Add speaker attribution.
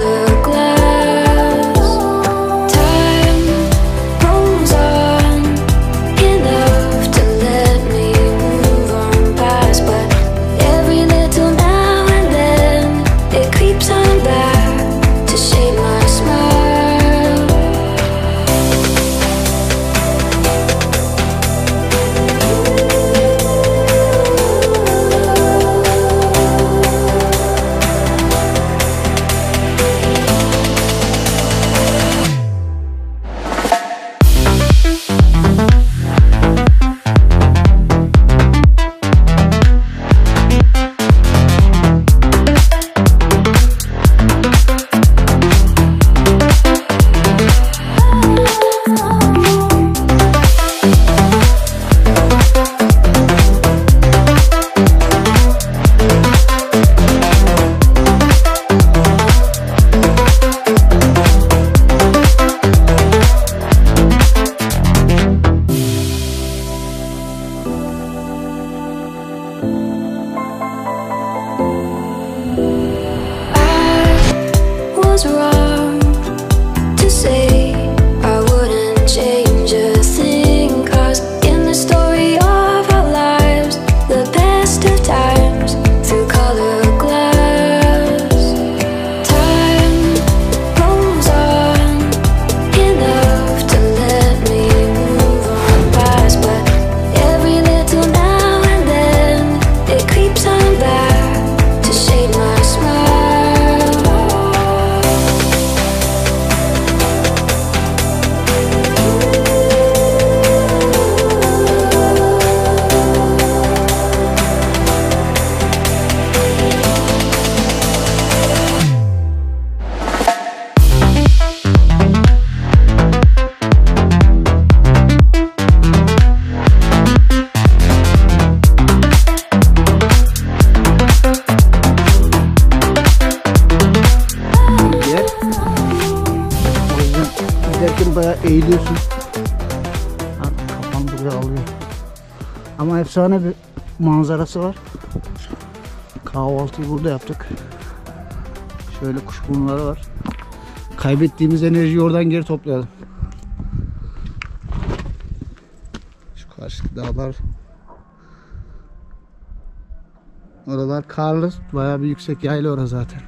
Speaker 1: color glass. Time rolls on enough to let me move on past, but every little now and then it creeps on back to shade my smile. Wrong to say I wouldn't change a thing, 'cause in the story of our lives, the best of times through color glass. Time rolls on enough to let me move on past, but every little now and then it creeps on back to shade my smile.
Speaker 2: Giderken bayağı eğiliyorsun. Kafam buraya alıyor. Ama efsane bir manzarası var. Kahvaltıyı burada yaptık. Şöyle kuşburnuları var. Kaybettiğimiz enerjiyi oradan geri toplayalım. Şu karşıdaki dağlar. Oralar karlı. Bayağı bir yüksek yayla orası zaten.